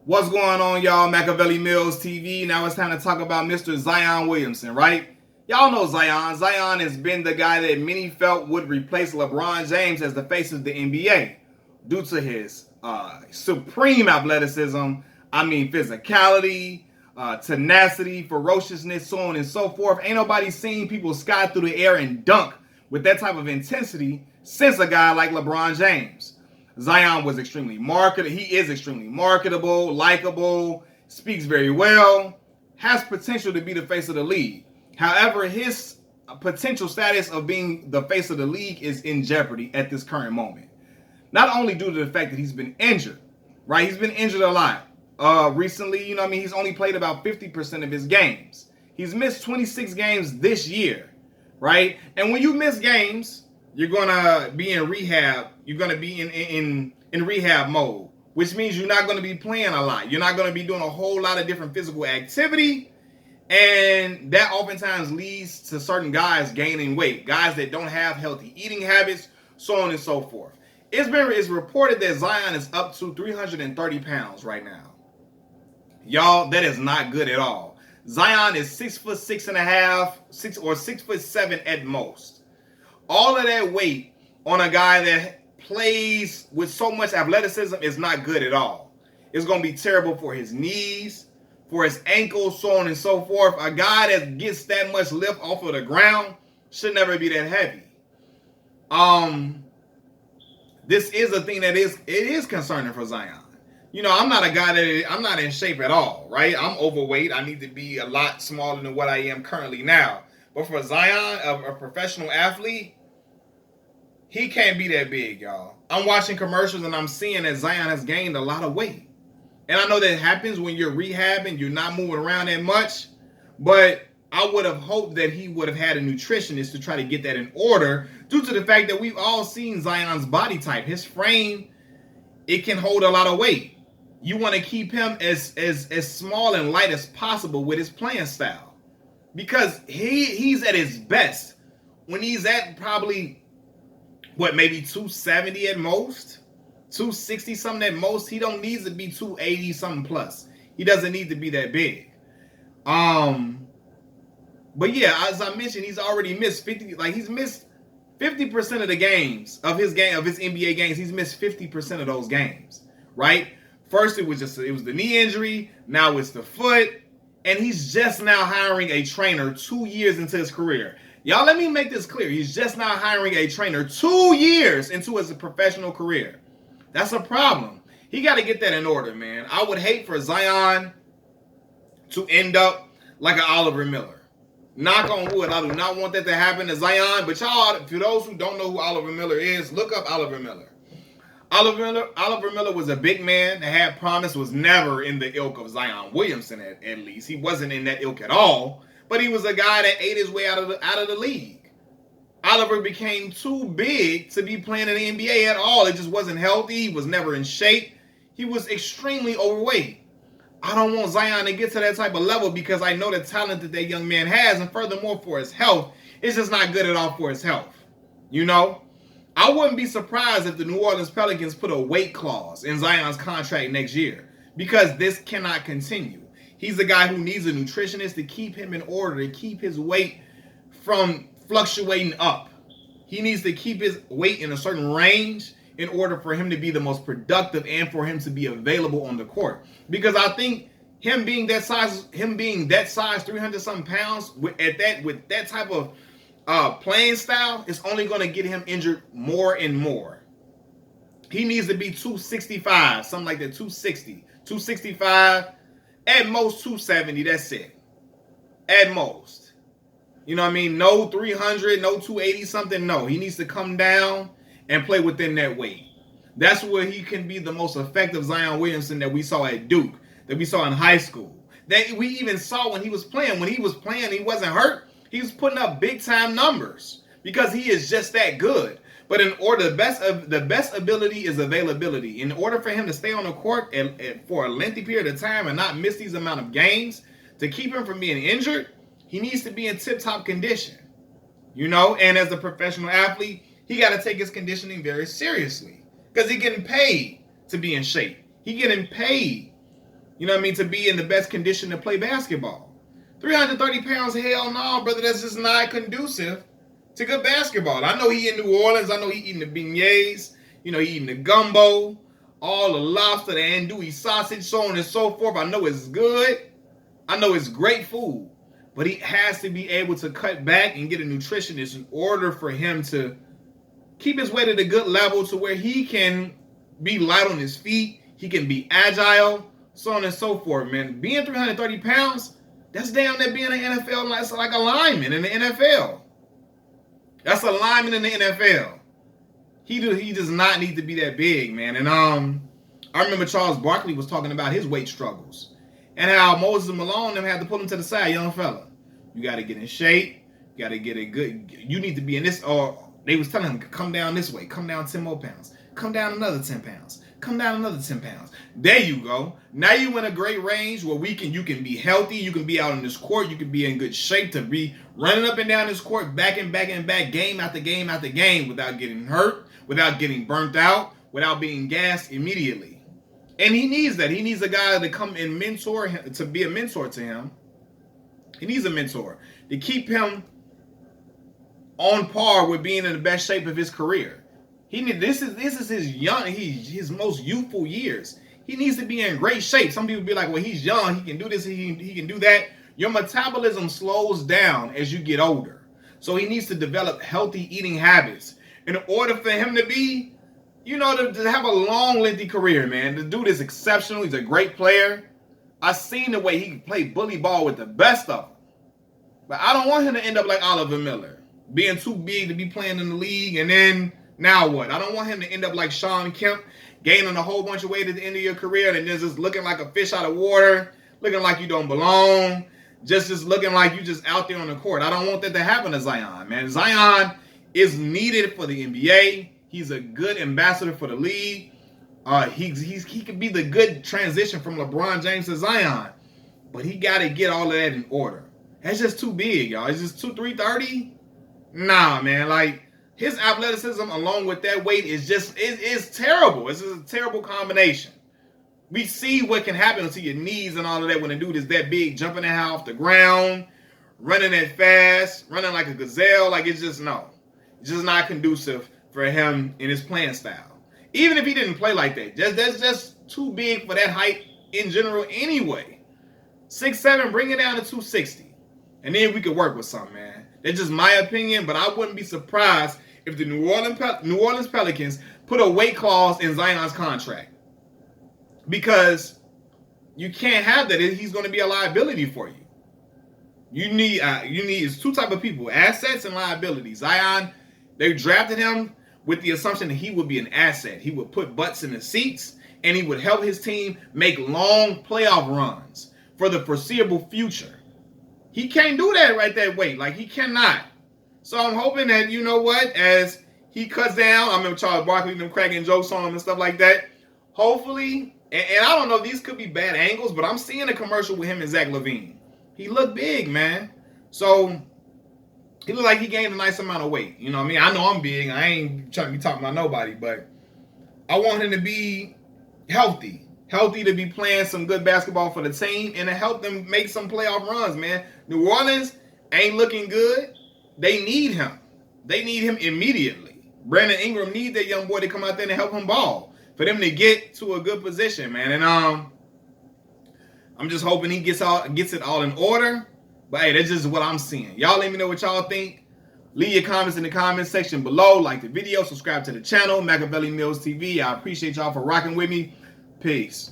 What's going on, y'all? Machiavelli Mills TV. Now it's time to talk about Mr. Zion Williamson, right? Y'all know Zion. Zion has been the guy that many felt would replace LeBron James as the face of the NBA due to his supreme athleticism. I mean, physicality, tenacity, ferociousness, so on and so forth. Ain't nobody seen people sky through the air and dunk with that type of intensity since a guy like LeBron James. Zion was extremely marketable. He is extremely marketable, likable, speaks very well, has potential to be the face of the league. However, his potential status of being the face of the league is in jeopardy at this current moment. Not only due to the fact that he's been injured, right? He's been injured a lot. Recently, he's only played about 50% of his games. He's missed 26 games this year, right? And when you miss games, you're gonna be in rehab. You're gonna be in rehab mode, which means you're not gonna be playing a lot. You're not gonna be doing a whole lot of different physical activity, and that oftentimes leads to certain guys gaining weight, guys that don't have healthy eating habits, so on and so forth. It's reported that Zion is up to 330 pounds right now. Y'all, that is not good at all. Zion is 6'6.5", 6'7" at most. All of that weight on a guy that plays with so much athleticism is not good at all. It's going to be terrible for his knees, for his ankles, so on and so forth. A guy that gets that much lift off of the ground should never be that heavy. This is a thing that is concerning for Zion. I'm not a guy I'm not in shape at all, right? I'm overweight. I need to be a lot smaller than what I am currently now. But for Zion, a professional athlete, he can't be that big, y'all. I'm watching commercials and I'm seeing that Zion has gained a lot of weight. And I know that happens when you're rehabbing, you're not moving around that much. But I would have hoped that he would have had a nutritionist to try to get that in order due to the fact that we've all seen Zion's body type. His frame, it can hold a lot of weight. You want to keep him as small and light as possible with his playing style. Because he's at his best when he's at probably, maybe 270 at most, 260 something at most. He don't need to be 280 something plus. He doesn't need to be that big. But yeah, as I mentioned, he's already missed 50. Like he's missed 50% of the games of his NBA games. He's missed 50% of those games, right? First, it was the knee injury. Now it's the foot. And he's just now hiring a trainer 2 years into his career. Y'all, let me make this clear. He's just now hiring a trainer 2 years into his professional career. That's a problem. He got to get that in order, man. I would hate for Zion to end up like an Oliver Miller. Knock on wood. I do not want that to happen to Zion. But y'all, for those who don't know who Oliver Miller is, look up Oliver Miller. Oliver Miller was a big man that had promise, was never in the ilk of Zion Williamson at least. He wasn't in that ilk at all, but he was a guy that ate his way out of the league. Oliver became too big to be playing in the NBA at all. It just wasn't healthy. He was never in shape. He was extremely overweight. I don't want Zion to get to that type of level because I know the talent that young man has, and furthermore for his health, it's just not good at all for his health. I wouldn't be surprised if the New Orleans Pelicans put a weight clause in Zion's contract next year because this cannot continue. He's a guy who needs a nutritionist to keep him in order, to keep his weight from fluctuating up. He needs to keep his weight in a certain range in order for him to be the most productive and for him to be available on the court. Because I think him being that size, 300 something pounds with that type of playing style is only going to get him injured more and more. He needs to be 265, something like that, 260, 265, at most 270, that's it. At most. No 300, no 280 something, no. He needs to come down and play within that weight. That's where he can be the most effective Zion Williamson that we saw at Duke, that we saw in high school, that we even saw when he was playing. When he was playing, he wasn't hurt. He was putting up big time numbers because he is just that good. But in order, the best ability is availability. In order for him to stay on the court for a lengthy period of time and not miss these amount of games, to keep him from being injured, he needs to be in tip-top condition. And as a professional athlete, he got to take his conditioning very seriously because he's getting paid to be in shape. He's getting paid You know what I mean? To be in the best condition to play basketball. 330 pounds, hell no, brother. That's just not conducive to good basketball. I know he in New Orleans. I know he eating the beignets. You know, he eating the gumbo, all the lobster, the andouille sausage, so on and so forth. I know it's good. I know it's great food. But he has to be able to cut back and get a nutritionist in order for him to keep his weight at a good level to where he can be light on his feet. He can be agile, so on and so forth, man. Being 330 pounds, that's damn near being an NFL, like a lineman in the NFL. That's a lineman in the NFL. He does not need to be that big, man. And I remember Charles Barkley was talking about his weight struggles and how Moses Malone them had to pull him to the side, young fella. You got to get in shape. You got to get a good. You need to be in this. Or they was telling him, come down this way, come down 10 more pounds, come down another 10 pounds. Come down another 10 pounds. There you go. Now you in a great range where you can be healthy. You can be out in this court. You can be in good shape to be running up and down this court, back and back and back, game after game after game, without getting hurt, without getting burnt out, without being gassed immediately. And he needs that. He needs a guy to come and mentor him, to be a mentor to him. He needs a mentor to keep him on par with being in the best shape of his career. This is his most youthful years. He needs to be in great shape. Some people be like, well, he's young, he can do this, he can do that. Your metabolism slows down as you get older. So he needs to develop healthy eating habits in order for him to be, to have a long, lengthy career, man. The dude is exceptional. He's a great player. I've seen the way he can play bully ball with the best of them. But I don't want him to end up like Oliver Miller, being too big to be playing in the league, and then now what? I don't want him to end up like Sean Kemp, gaining a whole bunch of weight at the end of your career and then just looking like a fish out of water, looking like you don't belong, just looking like you just out there on the court. I don't want that to happen to Zion, man. Zion is needed for the NBA. He's a good ambassador for the league. He could be the good transition from LeBron James to Zion, but he got to get all of that in order. That's just too big, y'all. It's just 330. Nah, man. Like, his athleticism along with that weight is terrible. It's just a terrible combination. We see what can happen to your knees and all of that when a dude is that big, jumping that high off the ground, running that fast, running like a gazelle. Like, it's just not conducive for him in his playing style. Even if he didn't play like that, that's just too big for that height in general anyway. 6'7", bring it down to 260. And then we could work with something, man. That's just my opinion, but I wouldn't be surprised if the New Orleans Pelicans put a weight clause in Zion's contract. Because you can't have that. He's going to be a liability for you. You need it's two type of people, assets and liabilities. Zion, they drafted him with the assumption that he would be an asset. He would put butts in the seats, and he would help his team make long playoff runs for the foreseeable future. He can't do that right that way. Like, he cannot. So I'm hoping that, as he cuts down, I remember Charles Barkley, them cracking jokes on him and stuff like that. Hopefully, and I don't know, these could be bad angles, but I'm seeing a commercial with him and Zach LaVine. He looked big, man. So he looked like he gained a nice amount of weight. You know what I mean? I know I'm big. I ain't trying to be talking about nobody, but I want him to be healthy. Healthy to be playing some good basketball for the team and to help them make some playoff runs, man. New Orleans ain't looking good. They need him. They need him immediately. Brandon Ingram needs that young boy to come out there and help him ball for them to get to a good position, man. And I'm just hoping he gets it all in order. But hey, that's just what I'm seeing. Y'all let me know what y'all think. Leave your comments in the comment section below. Like the video, subscribe to the channel, Machiavelli Mills TV. I appreciate y'all for rocking with me. Peace.